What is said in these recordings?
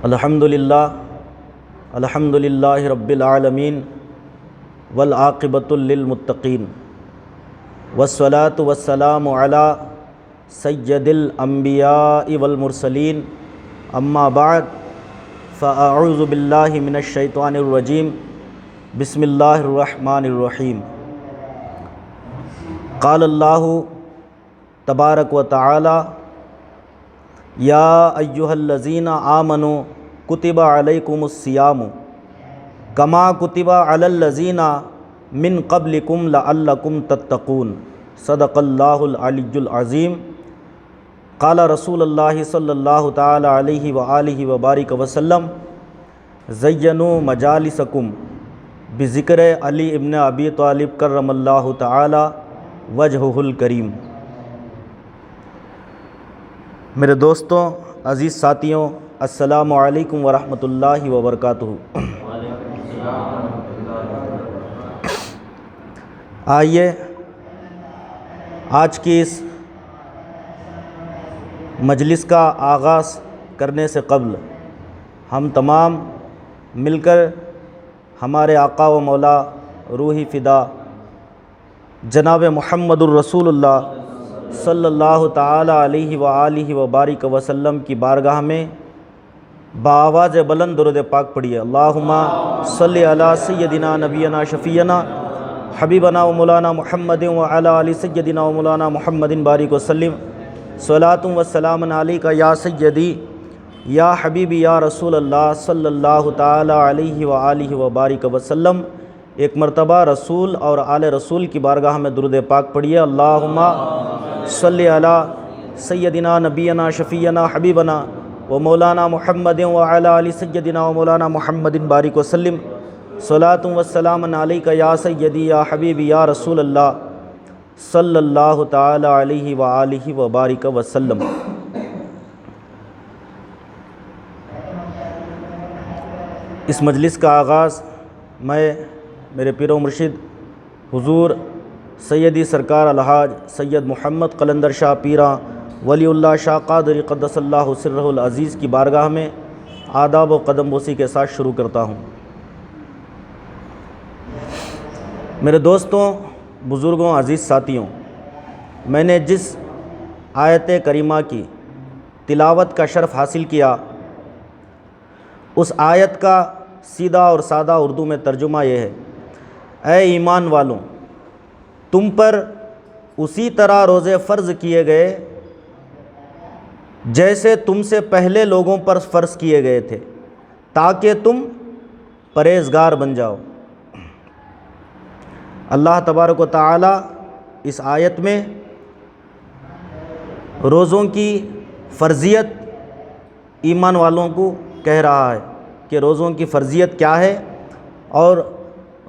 الحمدللہ رب العالمین والعاقبۃ للمتقین والصلاۃ والسلام علی سید الانبیاء والمرسلین اما بعد فاعوذ باللہ من الشیطان الرجیم بسم اللہ الرحمن الرحیم قال اللہ تبارک و تعالی یا ایہا الذین آمنوا کتب علیکم الصیام کما کتب علی الذین من قبلکم لعلکم تتقون صدق اللہ العلی العظیم قال رسول اللہ صلی اللہ تعالی علیہ وآلہ وبارک وسلم زینوا مجالسکم بذکر علی ابن ابی طالب کرم اللہ تعالی وجہہ الکریم۔ میرے دوستوں، عزیز ساتھیوں، السلام علیکم ورحمۃ اللہ وبرکاتہ۔ آئیے آج کی اس مجلس کا آغاز کرنے سے قبل ہم تمام مل کر ہمارے آقا و مولا روحی فدا جناب محمد الرسول اللہ صلی اللہ تعالی علیہ وآلہ وبارک وسلم کی بارگاہ میں بآواز بلند درود پاک پڑھیے۔ اللہم صلی علی سیدنا نبینا شفیعنا حبیبنا و مولانا محمد وعلی آل سیدنا و مولانا محمد بارک وسلم صلاۃ و سلام علیک یا سیدی یا حبیبی یا رسول اللہ صلی اللہ تعالی علیہ وآلہ وبارک وسلم۔ ایک مرتبہ رسول اور آل رسول کی بارگاہ میں درود پاک پڑھیے۔ اللہم صلی علی سیدنا نبینا شفیعنا حبیبنا و مولانا محمد وعلی آل سیدنا و مولانا محمد بارک وسلم صلاۃ و سلام علیک یا سیدی یا حبیبی یا رسول اللہ صلی اللہ تعالی علیہ وآلہ وبارک وسلم۔ اس مجلس کا آغاز میں میرے پیر و مرشد حضور سیدی سرکار الحاج سید محمد قلندر شاہ پیراں ولی اللہ شاہ قادری قدس اللہ سرہ العزیز کی بارگاہ میں آداب و قدم بوسی کے ساتھ شروع کرتا ہوں۔ میرے دوستوں، بزرگوں، عزیز ساتھیوں، میں نے جس آیت کریمہ کی تلاوت کا شرف حاصل کیا، اس آیت کا سیدھا اور سادہ اردو میں ترجمہ یہ ہے: اے ایمان والوں، تم پر اسی طرح روزے فرض کیے گئے جیسے تم سے پہلے لوگوں پر فرض کیے گئے تھے، تاکہ تم پرہیزگار بن جاؤ۔ اللہ تبارک و تعالی اس آیت میں روزوں کی فرضیت ایمان والوں کو کہہ رہا ہے کہ روزوں کی فرضیت کیا ہے اور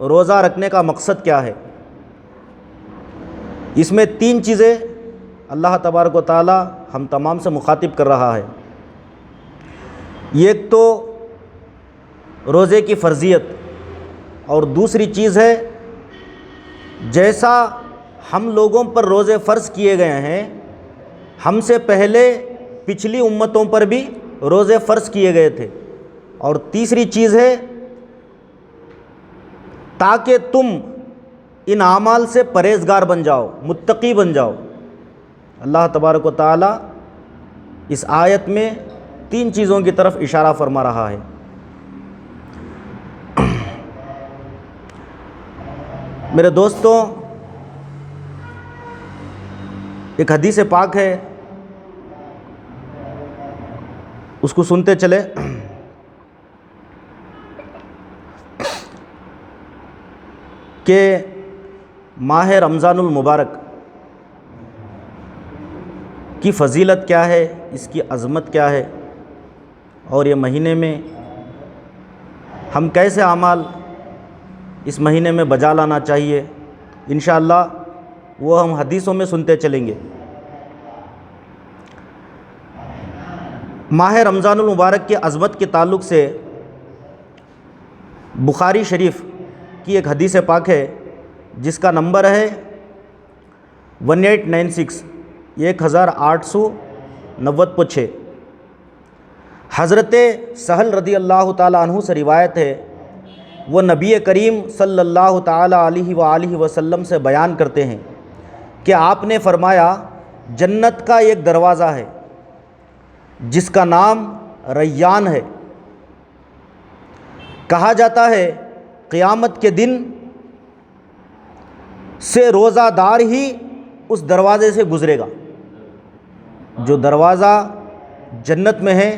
روزہ رکھنے کا مقصد کیا ہے۔ اس میں تین چیزیں اللہ تبارک و تعالی ہم تمام سے مخاطب کر رہا ہے۔ ایک تو روزے کی فرضیت، اور دوسری چیز ہے جیسا ہم لوگوں پر روزے فرض کیے گئے ہیں، ہم سے پہلے پچھلی امتوں پر بھی روزے فرض کیے گئے تھے، اور تیسری چیز ہے تاکہ تم ان اعمال سے پرہیزگار بن جاؤ، متقی بن جاؤ۔ اللہ تبارک و تعالی اس آیت میں تین چیزوں کی طرف اشارہ فرما رہا ہے۔ میرے دوستوں، ایک حدیث پاک ہے، اس کو سنتے چلے۔ کہ ماہ رمضان المبارک کی فضیلت کیا ہے، اس کی عظمت کیا ہے، اور یہ مہینے میں ہم کیسے اعمال اس مہینے میں بجا لانا چاہیے، انشاءاللہ وہ ہم حدیثوں میں سنتے چلیں گے۔ ماہ رمضان المبارک کی عظمت کے تعلق سے بخاری شریف کی ایک حدیث پاک ہے جس کا نمبر ہے 1896 1896۔ حضرت سہل رضی اللہ تعالیٰ عنہ سے روایت ہے، وہ نبی کریم صلی اللہ تعالیٰ علیہ وآلہ وسلم سے بیان کرتے ہیں کہ آپ نے فرمایا جنت کا ایک دروازہ ہے جس کا نام ریان ہے، کہا جاتا ہے قیامت کے دن سے روزہ دار ہی اس دروازے سے گزرے گا۔ جو دروازہ جنت میں ہے،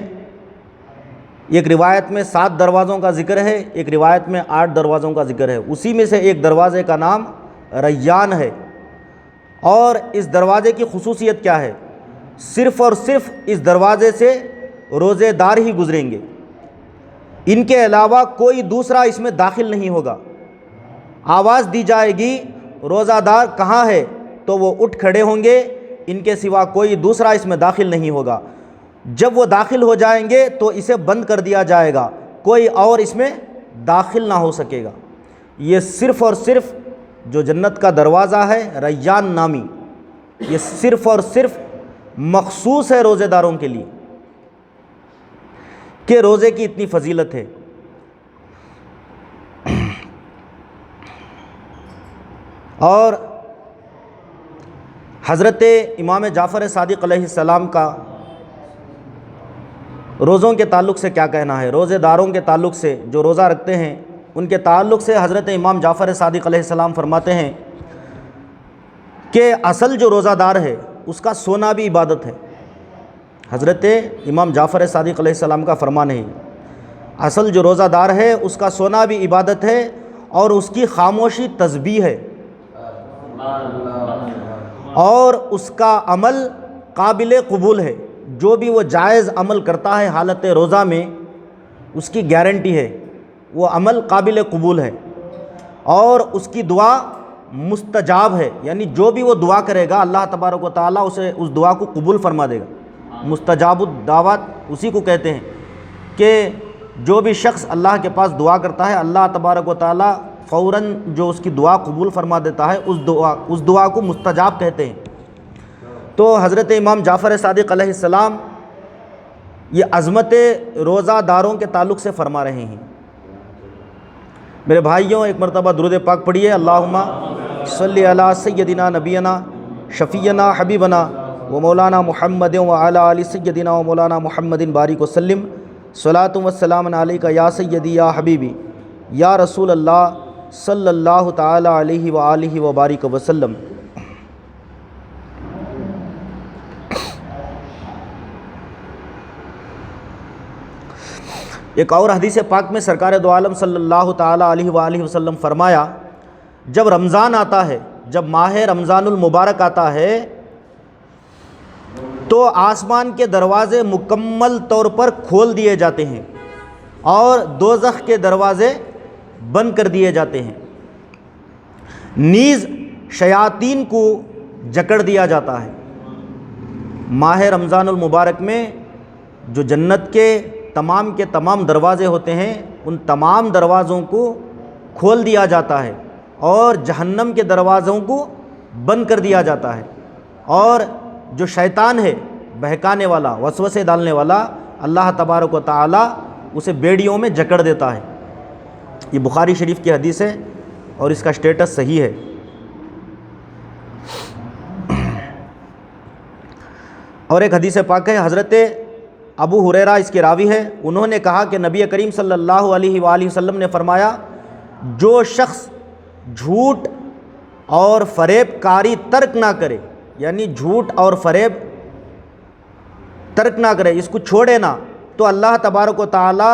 ایک روایت میں 7 دروازوں کا ذکر ہے، ایک روایت میں 8 دروازوں کا ذکر ہے، اسی میں سے ایک دروازے کا نام ریان ہے۔ اور اس دروازے کی خصوصیت کیا ہے؟ صرف اور صرف اس دروازے سے روزے دار ہی گزریں گے، ان کے علاوہ کوئی دوسرا اس میں داخل نہیں ہوگا۔ آواز دی جائے گی روزہ دار کہاں ہے، تو وہ اٹھ کھڑے ہوں گے، ان کے سوا کوئی دوسرا اس میں داخل نہیں ہوگا۔ جب وہ داخل ہو جائیں گے تو اسے بند کر دیا جائے گا، کوئی اور اس میں داخل نہ ہو سکے گا۔ یہ صرف اور صرف جو جنت کا دروازہ ہے ریان نامی، یہ صرف اور صرف مخصوص ہے روزے داروں کے لیے کہ روزے کی اتنی فضیلت ہے۔ اور حضرت امام جعفر صادق علیہ السلام کا روزوں کے تعلق سے کیا کہنا ہے؟ روزے داروں کے تعلق سے، جو روزہ رکھتے ہیں ان کے تعلق سے حضرت امام جعفر صادق علیہ السلام فرماتے ہیں کہ اصل جو روزہ دار ہے اس کا سونا بھی عبادت ہے۔ حضرت امام جعفر صادق علیہ السلام کا فرمان ہے، اصل جو روزہ دار ہے اس کا سونا بھی عبادت ہے اور اس کی خاموشی تسبیح ہے، اور اس کا عمل قابل قبول ہے۔ جو بھی وہ جائز عمل کرتا ہے حالت روزہ میں، اس کی گارنٹی ہے وہ عمل قابل قبول ہے، اور اس کی دعا مستجاب ہے، یعنی جو بھی وہ دعا کرے گا اللہ تبارک و تعالیٰ اسے اس دعا کو قبول فرما دے گا۔ مستجاب الدعوات اسی کو کہتے ہیں کہ جو بھی شخص اللہ کے پاس دعا کرتا ہے اللہ تبارک و تعالیٰ فوراً جو اس کی دعا قبول فرما دیتا ہے، اس دعا کو مستجاب کہتے ہیں۔ تو حضرت امام جعفر صادق علیہ السلام یہ عظمت روزہ داروں کے تعلق سے فرما رہے ہیں۔ میرے بھائیوں، ایک مرتبہ درود پاک پڑھیے، اللہم صلی علی سیدنا نبینا شفیعنا حبیبنا و مولانا محمد وعلی آل سیدنا و مولانا محمد بارک وسلم، صلاۃ و سلام علیک یا سیدی یا حبیبی یا رسول اللہ صلی اللہ تعالی علیہ وآلہ وبارک وسلم۔ ایک اور حدیث پاک میں سرکار دو عالم صلی اللہ تعالی علیہ وآلہ وسلم فرمایا، جب رمضان آتا ہے، جب ماہ رمضان المبارک آتا ہے تو آسمان کے دروازے مکمل طور پر کھول دیے جاتے ہیں اور دوزخ کے دروازے بند کر دیے جاتے ہیں، نیز شیاطین کو جکڑ دیا جاتا ہے۔ ماہ رمضان المبارک میں جو جنت کے تمام دروازے ہوتے ہیں، ان تمام دروازوں کو کھول دیا جاتا ہے اور جہنم کے دروازوں کو بند کر دیا جاتا ہے، اور جو شیطان ہے بہکانے والا، وسوسے ڈالنے والا، اللہ تبارک و تعالی اسے بیڑیوں میں جکڑ دیتا ہے۔ یہ بخاری شریف کی حدیث ہے اور اس کا سٹیٹس صحیح ہے۔ اور ایک حدیث پاک ہے، حضرت ابو ہریرہ اس کے راوی ہے، انہوں نے کہا کہ نبی کریم صلی اللہ علیہ وآلہ وسلم نے فرمایا، جو شخص جھوٹ اور فریب کاری ترک نہ کرے، یعنی جھوٹ اور فریب ترک نہ کرے، اس کو چھوڑے نہ، تو اللہ تبارک و تعالی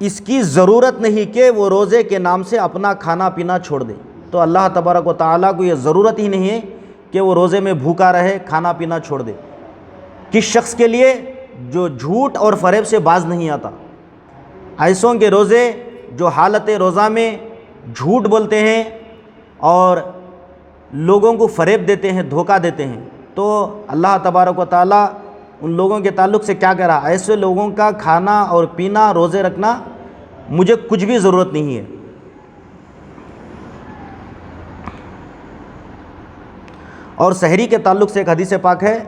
اس کی ضرورت نہیں کہ وہ روزے کے نام سے اپنا کھانا پینا چھوڑ دے۔ تو اللہ تبارک و تعالیٰ کو یہ ضرورت ہی نہیں ہے کہ وہ روزے میں بھوکا رہے، کھانا پینا چھوڑ دے۔ کس شخص کے لیے؟ جو جھوٹ اور فریب سے باز نہیں آتا۔ ایسوں کے روزے جو حالت روزہ میں جھوٹ بولتے ہیں اور لوگوں کو فریب دیتے ہیں، دھوکہ دیتے ہیں، تو اللہ تبارک و تعالیٰ ان لوگوں کے تعلق سے کیا کہہ رہا؟ ایسے لوگوں کا کھانا اور پینا، روزے رکھنا مجھے کچھ بھی ضرورت نہیں ہے۔ اور سحری کے تعلق سے ایک حدیث پاک ہے،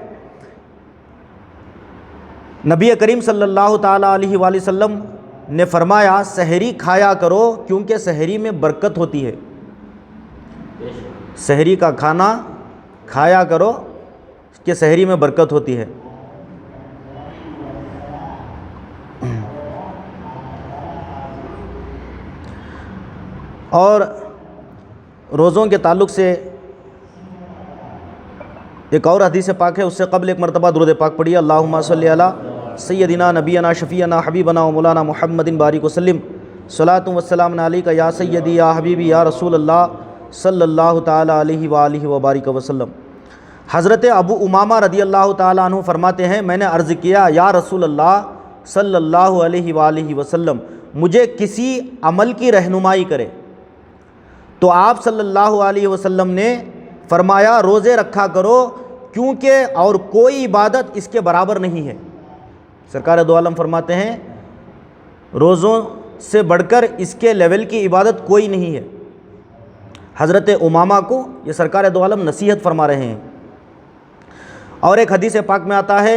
نبی کریم صلی اللہ تعالیٰ علیہ وآلہ وسلم نے فرمایا سحری کھایا کرو کیونکہ سحری میں برکت ہوتی ہے، سحری کا کھانا کھایا کرو کہ سحری میں برکت ہوتی ہے۔ اور روزوں کے تعلق سے ایک اور حدیث پاک ہے، اس سے قبل ایک مرتبہ درود پاک پڑھیے، اللہم صلی علی سیدنا نبینا شفیعنا حبیبنا و مولانا محمد بارک وسلم، صلاۃ و سلام علیک یا سیدی یا حبیبی یا رسول اللہ صلی اللہ تعالیٰ علیہ وآلہ وبارک وسلم۔ حضرت ابو امامہ رضی اللہ تعالیٰ عنہ فرماتے ہیں میں نے عرض کیا یا رسول اللہ صلی اللہ علیہ وآلہ وسلم مجھے کسی عمل کی رہنمائی کرے، تو آپ صلی اللہ علیہ وسلم نے فرمایا روزے رکھا کرو کیونکہ اور کوئی عبادت اس کے برابر نہیں ہے۔ سرکار دو عالم فرماتے ہیں روزوں سے بڑھ کر اس کے لیول کی عبادت کوئی نہیں ہے۔ حضرت امامہ کو یہ سرکار دو عالم نصیحت فرما رہے ہیں۔ اور ایک حدیث پاک میں آتا ہے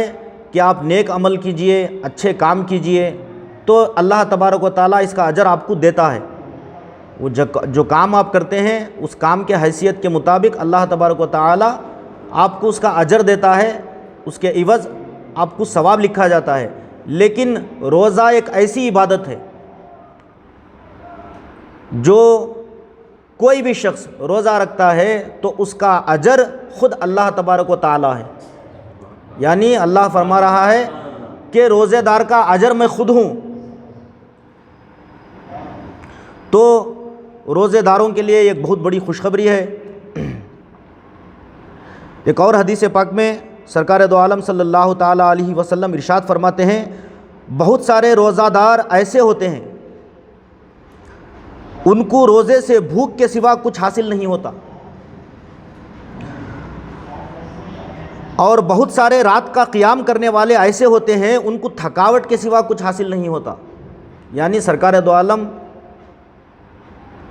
کہ آپ نیک عمل کیجئے، اچھے کام کیجئے تو اللہ تبارک و تعالیٰ اس کا اجر آپ کو دیتا ہے۔ وہ جو کام آپ کرتے ہیں اس کام کے حیثیت کے مطابق اللہ تبارک و تعالیٰ آپ کو اس کا اجر دیتا ہے، اس کے عوض آپ کو ثواب لکھا جاتا ہے۔ لیکن روزہ ایک ایسی عبادت ہے جو کوئی بھی شخص روزہ رکھتا ہے تو اس کا اجر خود اللہ تبارک و تعالیٰ ہے، یعنی اللہ فرما رہا ہے کہ روزے دار کا اجر میں خود ہوں۔ تو روزے داروں کے لیے ایک بہت بڑی خوشخبری ہے۔ ایک اور حدیث پاک میں سرکار دو عالم صلی اللہ تعالیٰ علیہ وسلم ارشاد فرماتے ہیں بہت سارے روزہ دار ایسے ہوتے ہیں ان کو روزے سے بھوک کے سوا کچھ حاصل نہیں ہوتا، اور بہت سارے رات کا قیام کرنے والے ایسے ہوتے ہیں ان کو تھکاوٹ کے سوا کچھ حاصل نہیں ہوتا۔ یعنی سرکار دو عالم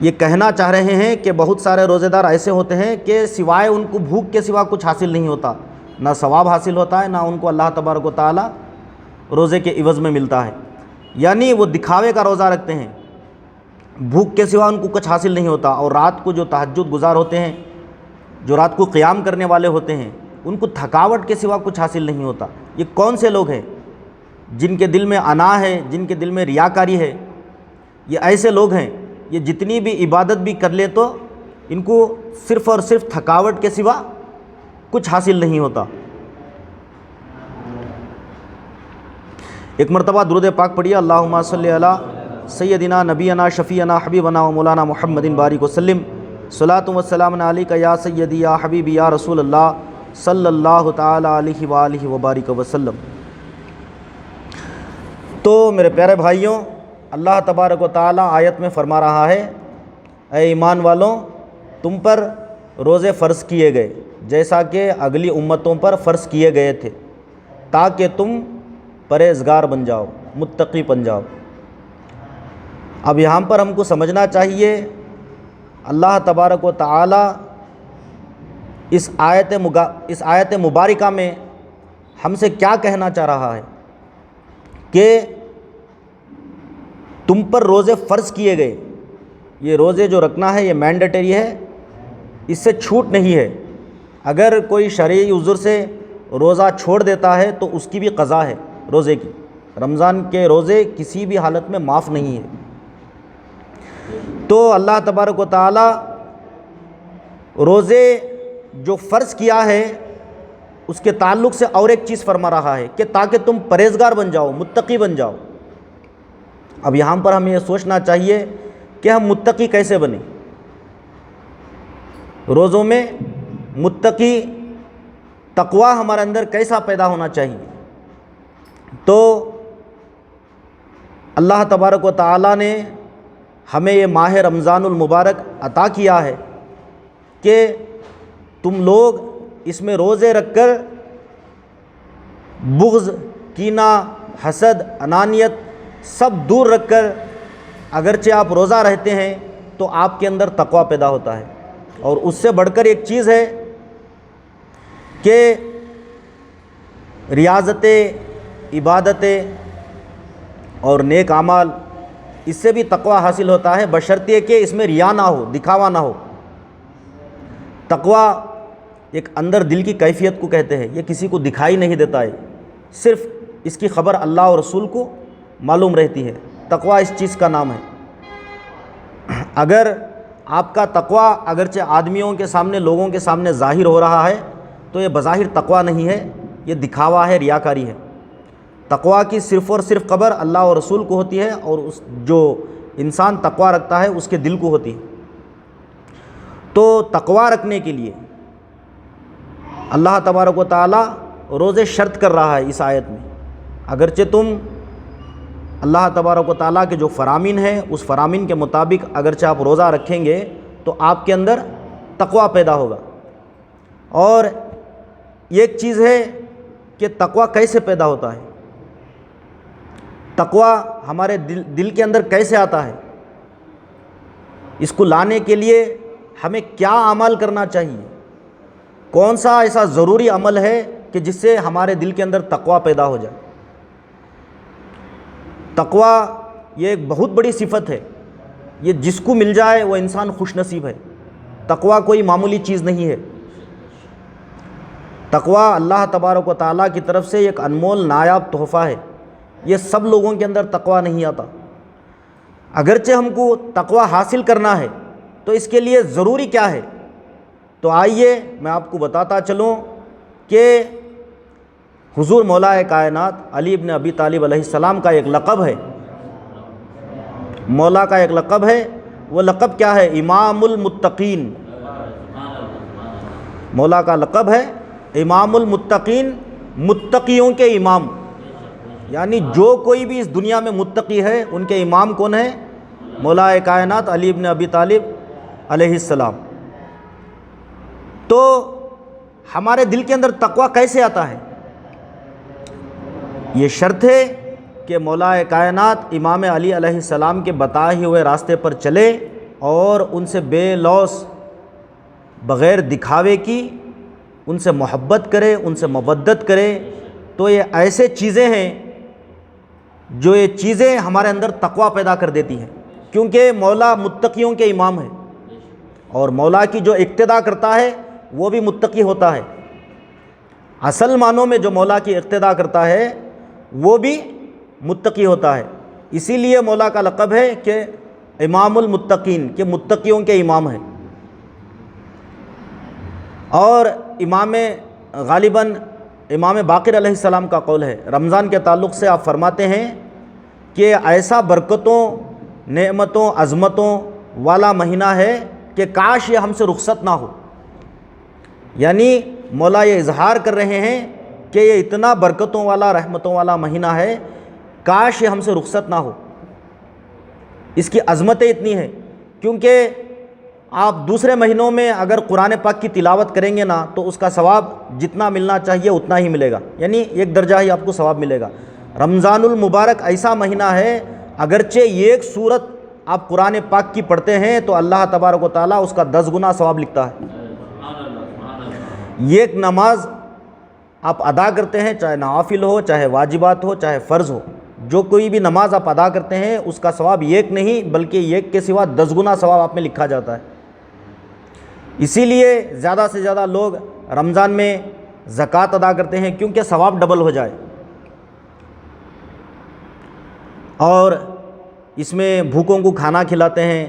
یہ کہنا چاہ رہے ہیں کہ بہت سارے روزے دار ایسے ہوتے ہیں کہ سوائے ان کو بھوک کے سوا کچھ حاصل نہیں ہوتا، نہ ثواب حاصل ہوتا ہے نہ ان کو اللہ تبارک و تعالیٰ روزے کے عوض میں ملتا ہے۔ یعنی وہ دکھاوے کا روزہ رکھتے ہیں، بھوک کے سوا ان کو کچھ حاصل نہیں ہوتا، اور رات کو جو تہجد گزار ہوتے ہیں، جو رات کو قیام کرنے والے ہوتے ہیں، ان کو تھکاوٹ کے سوا کچھ حاصل نہیں ہوتا۔ یہ کون سے لوگ ہیں جن کے دل میں انا ہے، جن کے دل میں ریاکاری ہے؟ یہ ایسے لوگ ہیں یہ جتنی بھی عبادت بھی کر لے تو ان کو صرف اور صرف تھکاوٹ کے سوا کچھ حاصل نہیں ہوتا۔ ایک مرتبہ درود پاک پڑھیے، اللہم صلی علی سیدنا نبینا شفیعنا حبیبنا و مولانا محمد بارک وسلم، صلاۃ و سلام علیک یا سیدی یا حبیبی یا رسول اللہ صلی اللہ تعالیٰ علیہ وآلہ وبارک وسلم۔ تو میرے پیارے بھائیوں، اللہ تبارک و تعالیٰ آیت میں فرما رہا ہے اے ایمان والوں تم پر روزے فرض کیے گئے جیسا کہ اگلی امتوں پر فرض کیے گئے تھے تاکہ تم پرہیزگار بن جاؤ، متقی بن جاؤ۔ اب یہاں پر ہم کو سمجھنا چاہیے اللہ تبارک و تعالیٰ اس آیت مبارکہ میں ہم سے کیا کہنا چاہ رہا ہے کہ تم پر روزے فرض کیے گئے۔ یہ روزے جو رکھنا ہے یہ مینڈیٹری ہے، اس سے چھوٹ نہیں ہے۔ اگر کوئی شرعی عذر سے روزہ چھوڑ دیتا ہے تو اس کی بھی قضا ہے روزے کی۔ رمضان کے روزے کسی بھی حالت میں معاف نہیں ہے۔ تو اللہ تبارک و تعالی روزے جو فرض کیا ہے اس کے تعلق سے اور ایک چیز فرما رہا ہے کہ تاکہ تم پرہیزگار بن جاؤ، متقی بن جاؤ۔ اب یہاں پر ہمیں یہ سوچنا چاہیے کہ ہم متقی کیسے بنیں، روزوں میں متقی تقوی ہمارے اندر کیسا پیدا ہونا چاہیے۔ تو اللہ تبارک و تعالیٰ نے ہمیں یہ ماہ رمضان المبارک عطا کیا ہے کہ تم لوگ اس میں روزے رکھ کر بغض، کینہ، حسد، انانیت سب دور رکھ کر اگرچہ آپ روزہ رہتے ہیں تو آپ کے اندر تقوی پیدا ہوتا ہے۔ اور اس سے بڑھ کر ایک چیز ہے کہ ریاضتیں، عبادتیں اور نیک اعمال، اس سے بھی تقوی حاصل ہوتا ہے، بشرطیہ کہ اس میں ریا نہ ہو، دکھاوا نہ ہو۔ تقوی ایک اندر دل کی کیفیت کو کہتے ہیں، یہ کسی کو دکھائی نہیں دیتا ہے، صرف اس کی خبر اللہ اور رسول کو معلوم رہتی ہے۔ تقوی اس چیز کا نام ہے۔ اگر آپ کا تقوی اگرچہ آدمیوں کے سامنے، لوگوں کے سامنے ظاہر ہو رہا ہے تو یہ بظاہر تقوی نہیں ہے، یہ دکھاوا ہے، ریاکاری ہے۔ تقوی کی صرف اور صرف خبر اللہ اور رسول کو ہوتی ہے، اور جو انسان تقوی رکھتا ہے اس کے دل کو ہوتی ہے۔ تو تقوی رکھنے کے لیے اللہ تبارک و تعالیٰ روز شرط کر رہا ہے اس آیت میں۔ اگرچہ تم اللہ تبارک و تعالیٰ کے جو فرامین ہیں اس فرامین کے مطابق اگرچہ آپ روزہ رکھیں گے تو آپ کے اندر تقوی پیدا ہوگا۔ اور ایک چیز ہے کہ تقوی کیسے پیدا ہوتا ہے، تقوی ہمارے دل کے اندر کیسے آتا ہے، اس کو لانے کے لیے ہمیں کیا عمل کرنا چاہیے، کون سا ایسا ضروری عمل ہے کہ جس سے ہمارے دل کے اندر تقوی پیدا ہو جائے۔ تقوی یہ ایک بہت بڑی صفت ہے، یہ جس کو مل جائے وہ انسان خوش نصیب ہے۔ تقوی کوئی معمولی چیز نہیں ہے، تقوی اللہ تبارک و تعالیٰ کی طرف سے ایک انمول نایاب تحفہ ہے۔ یہ سب لوگوں کے اندر تقوی نہیں آتا۔ اگرچہ ہم کو تقوی حاصل کرنا ہے تو اس کے لیے ضروری کیا ہے، تو آئیے میں آپ کو بتاتا چلوں کہ حضور مولا کائنات علی ابن ابی طالب علیہ السلام کا ایک لقب ہے، مولا کا ایک لقب ہے، وہ لقب کیا ہے؟ امام المتقین۔ مولا کا لقب ہے امام المتقین، متقیوں کے امام، یعنی جو کوئی بھی اس دنیا میں متقی ہے ان کے امام کون ہے؟ مولا کائنات علی ابن ابی طالب علیہ السلام۔ تو ہمارے دل کے اندر تقوی کیسے آتا ہے؟ یہ شرط ہے کہ مولا کائنات امام علی علیہ السلام کے بتائے ہوئے راستے پر چلے اور ان سے بے لوث، بغیر دکھاوے کی ان سے محبت کرے، ان سے مودت کرے۔ تو یہ ایسے چیزیں ہیں جو یہ چیزیں ہمارے اندر تقوی پیدا کر دیتی ہیں، کیونکہ مولا متقیوں کے امام ہے، اور مولا کی جو اقتدا کرتا ہے وہ بھی متقی ہوتا ہے۔ اصل معنوں میں جو مولا کی اقتدا کرتا ہے وہ بھی متقی ہوتا ہے۔ اسی لیے مولا کا لقب ہے کہ امام المتقین، کہ متقیوں کے امام ہیں۔ اور امام غالباً امام باقر علیہ السلام کا قول ہے، رمضان کے تعلق سے آپ فرماتے ہیں کہ ایسا برکتوں، نعمتوں، عظمتوں والا مہینہ ہے کہ کاش یہ ہم سے رخصت نہ ہو۔ یعنی مولا یہ اظہار کر رہے ہیں کہ یہ اتنا برکتوں والا، رحمتوں والا مہینہ ہے، کاش یہ ہم سے رخصت نہ ہو۔ اس کی عظمتیں اتنی ہیں، کیونکہ آپ دوسرے مہینوں میں اگر قرآن پاک کی تلاوت کریں گے نا تو اس کا ثواب جتنا ملنا چاہیے اتنا ہی ملے گا، یعنی ایک درجہ ہی آپ کو ثواب ملے گا۔ رمضان المبارک ایسا مہینہ ہے، اگرچہ ایک سورت آپ قرآن پاک کی پڑھتے ہیں تو اللہ تبارک و تعالیٰ اس کا 10 گنا ثواب لکھتا ہے۔ ایک نماز آپ ادا کرتے ہیں، چاہے نوافل ہو، چاہے واجبات ہو، چاہے فرض ہو، جو کوئی بھی نماز آپ ادا کرتے ہیں اس کا ثواب ایک نہیں بلکہ ایک کے سوا 10 گنا ثواب آپ میں لکھا جاتا ہے۔ اسی لیے زیادہ سے زیادہ لوگ رمضان میں زکوٰۃ ادا کرتے ہیں، کیونکہ ثواب ڈبل ہو جائے۔ اور اس میں بھوکوں کو کھانا کھلاتے ہیں،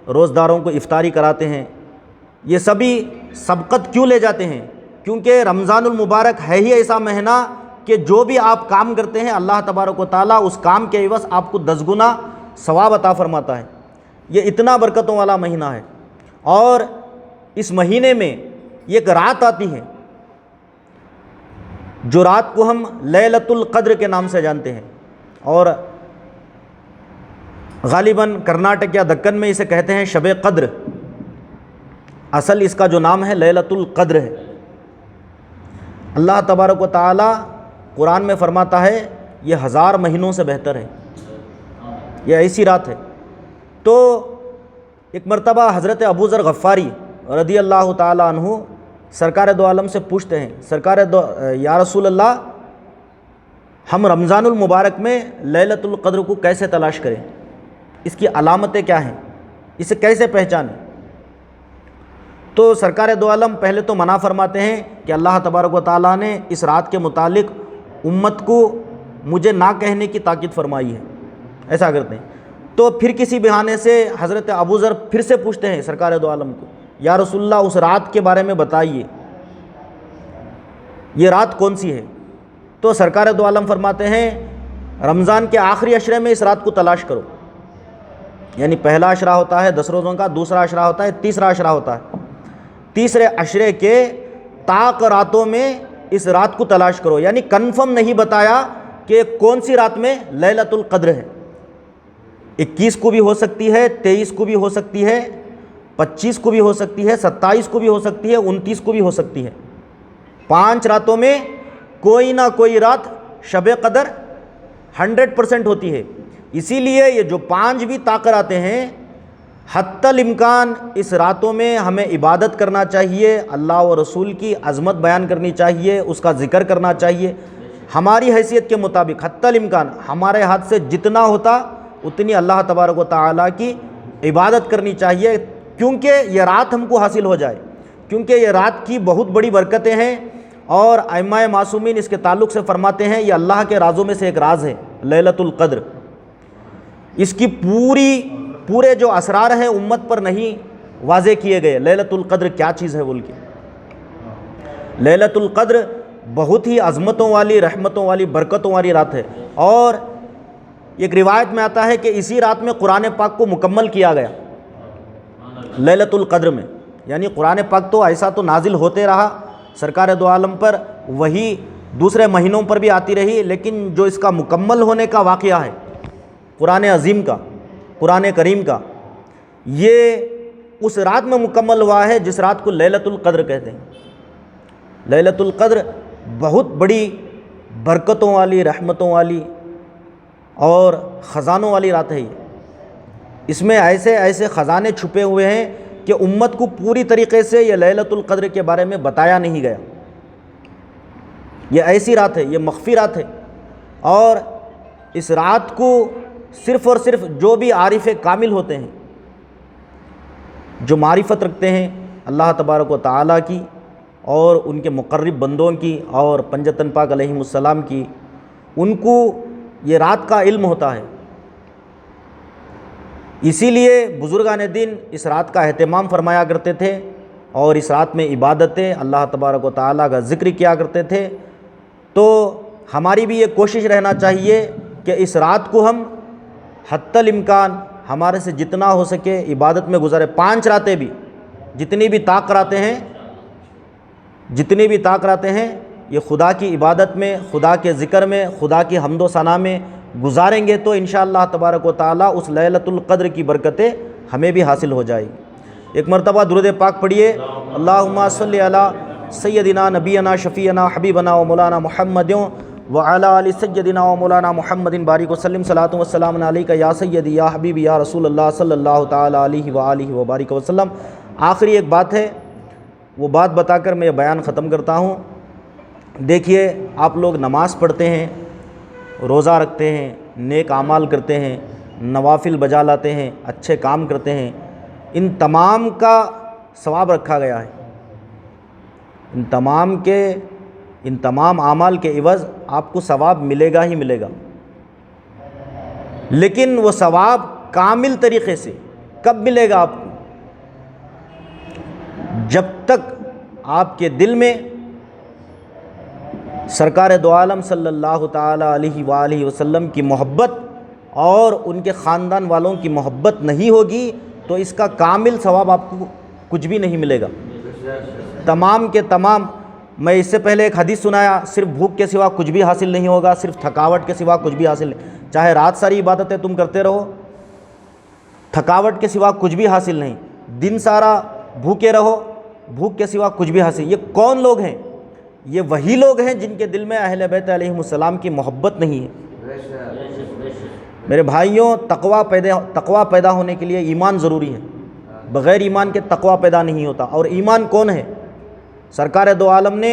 روزداروں کو افطاری کراتے ہیں۔ یہ سبھی سبقت کیوں لے جاتے ہیں؟ کیونکہ رمضان المبارک ہے ہی ایسا مہینہ کہ جو بھی آپ کام کرتے ہیں اللہ تبارک و تعالیٰ اس کام کے عوض آپ کو 10 گنا ثواب عطا فرماتا ہے۔ یہ اتنا برکتوں والا مہینہ ہے۔ اور اس مہینے میں ایک رات آتی ہے جو رات کو ہم لیلۃ القدر کے نام سے جانتے ہیں، اور غالباً کرناٹک یا دکن میں اسے کہتے ہیں شب قدر۔ اصل اس کا جو نام ہے لیلۃ القدر ہے۔ اللہ تبارک و تعالیٰ قرآن میں فرماتا ہے یہ 1000 مہینوں سے بہتر ہے، یہ ایسی رات ہے۔ تو ایک مرتبہ حضرت ابو ذر غفاری رضی اللہ تعالیٰ عنہ سرکار دو عالم سے پوچھتے ہیں، سرکار دو یا رسول اللہ ہم رمضان المبارک میں لیلۃ القدر کو کیسے تلاش کریں، اس کی علامتیں کیا ہیں، اسے کیسے پہچانیں؟ تو سرکار دو عالم پہلے تو منع فرماتے ہیں کہ اللہ تبارک و تعالیٰ نے اس رات کے متعلق امت کو مجھے نہ کہنے کی تاکید فرمائی ہے، ایسا کرتے ہیں۔ تو پھر کسی بہانے سے حضرت ابو ذر پھر سے پوچھتے ہیں سرکار دو عالم کو، یا رسول اللہ اس رات کے بارے میں بتائیے، یہ رات کون سی ہے؟ تو سرکار دو عالم فرماتے ہیں رمضان کے آخری عشرے میں اس رات کو تلاش کرو، یعنی پہلا عشرہ ہوتا ہے 10 روزوں کا، دوسرا عشرہ ہوتا ہے، تیسرا عشرہ ہوتا ہے، تیسرے عشرے کے طاق راتوں میں اس رات کو تلاش کرو، یعنی کنفرم نہیں بتایا کہ کون سی رات میں لیلۃ القدر ہے۔ 21 کو بھی ہو سکتی ہے، 23 کو بھی ہو سکتی ہے، 25 کو بھی ہو سکتی ہے، 27 کو بھی ہو سکتی ہے، 29 کو بھی ہو سکتی ہے۔ 5 راتوں میں کوئی نہ کوئی رات شب قدر 100% ہوتی ہے۔ اسی لیے یہ جو 5 بھی طاق راتیں ہیں، حتی الامکان اس راتوں میں ہمیں عبادت کرنا چاہیے، اللہ و رسول کی عظمت بیان کرنی چاہیے، اس کا ذکر کرنا چاہیے، ہماری حیثیت کے مطابق حتی الامکان ہمارے ہاتھ سے جتنا ہوتا اتنی اللہ تبارک و تعالیٰ کی عبادت کرنی چاہیے، کیونکہ یہ رات ہم کو حاصل ہو جائے، کیونکہ یہ رات کی بہت بڑی برکتیں ہیں۔ اور ائمہ معصومین اس کے تعلق سے فرماتے ہیں یہ اللہ کے رازوں میں سے ایک راز ہے لیلۃ القدر، اس کی پورے جو اسرار ہیں امت پر نہیں واضح کیے گئے، لیلۃ القدر کیا چیز ہے بول کے۔ لیلۃ القدر بہت ہی عظمتوں والی، رحمتوں والی، برکتوں والی رات ہے، اور ایک روایت میں آتا ہے کہ اسی رات میں قرآن پاک کو مکمل کیا گیا لیلۃ القدر میں، یعنی قرآن پاک تو ایسا تو نازل ہوتے رہا سرکار دو عالم پر، وہی دوسرے مہینوں پر بھی آتی رہی، لیکن جو اس کا مکمل ہونے کا واقعہ ہے قرآن عظیم کا، قرآن کریم کا، یہ اس رات میں مکمل ہوا ہے جس رات کو لیلۃ القدر کہتے ہیں۔ لیلۃ القدر بہت بڑی برکتوں والی، رحمتوں والی اور خزانوں والی رات ہے یہ۔ اس میں ایسے ایسے خزانے چھپے ہوئے ہیں کہ امت کو پوری طریقے سے یہ لیلۃ القدر کے بارے میں بتایا نہیں گیا۔ یہ ایسی رات ہے، یہ مخفی رات ہے، اور اس رات کو صرف اور صرف جو بھی عارف کامل ہوتے ہیں، جو معرفت رکھتے ہیں اللہ تبارک و تعالیٰ کی اور ان کے مقرب بندوں کی اور پنجتن پاک علیہم السلام کی، ان کو یہ رات کا علم ہوتا ہے۔ اسی لیے بزرگان دین اس رات کا اہتمام فرمایا کرتے تھے، اور اس رات میں عبادتیں، اللہ تبارک و تعالیٰ کا ذکر کیا کرتے تھے۔ تو ہماری بھی یہ کوشش رہنا چاہیے کہ اس رات کو ہم حتی الامکان ہمارے سے جتنا ہو سکے عبادت میں گزارے۔ 5 راتیں بھی جتنی بھی طاق راتیں ہیں یہ خدا کی عبادت میں، خدا کے ذکر میں، خدا کی حمد و ثنا میں گزاریں گے تو انشاءاللہ تبارک و تعالیٰ اس لیلۃ القدر کی برکتیں ہمیں بھی حاصل ہو جائیں گی۔ ایک مرتبہ درود پاک پڑھیے، اللہم صلی علی سیدنا نبینا شفیعنا حبیبنا و مولانا محمد وعلی آل سیدنا و مولانا محمد بارک وسلم، صلاۃ و سلام علیک یا سیدی یا حبیبی یا رسول اللہ صلی اللہ تعالی علیہ وآلہ وبارک وسلم۔ آخری ایک بات ہے، وہ بات بتا کر میں یہ بیان ختم کرتا ہوں۔ دیکھیے، آپ لوگ نماز پڑھتے ہیں، روزہ رکھتے ہیں، نیک اعمال کرتے ہیں، نوافل بجا لاتے ہیں، اچھے کام کرتے ہیں، ان تمام کا ثواب رکھا گیا ہے۔ ان تمام اعمال کے عوض آپ کو ثواب ملے گا ہی ملے گا، لیکن وہ ثواب کامل طریقے سے کب ملے گا آپ کو؟ جب تک آپ کے دل میں سرکار دو عالم صلی اللہ تعالی علیہ وآلہ وسلم کی محبت اور ان کے خاندان والوں کی محبت نہیں ہوگی تو اس کا کامل ثواب آپ کو کچھ بھی نہیں ملے گا۔ تمام کے تمام، میں اس سے پہلے ایک حدیث سنایا، صرف بھوک کے سوا کچھ بھی حاصل نہیں ہوگا، صرف تھکاوٹ کے سوا کچھ بھی حاصل نہیں، چاہے رات ساری عبادتیں تم کرتے رہو، تھکاوٹ کے سوا کچھ بھی حاصل نہیں، دن سارا بھوکے رہو، بھوک کے سوا کچھ بھی حاصل۔ یہ کون لوگ ہیں؟ یہ وہی لوگ ہیں جن کے دل میں اہل بیت علیہم السلام کی محبت نہیں ہے۔ میرے بھائیوں، تقویٰ پیدا ہونے کے لیے ایمان ضروری ہے، بغیر ایمان کے تقویٰ پیدا نہیں ہوتا۔ اور ایمان کون ہے؟ سرکار دو عالم نے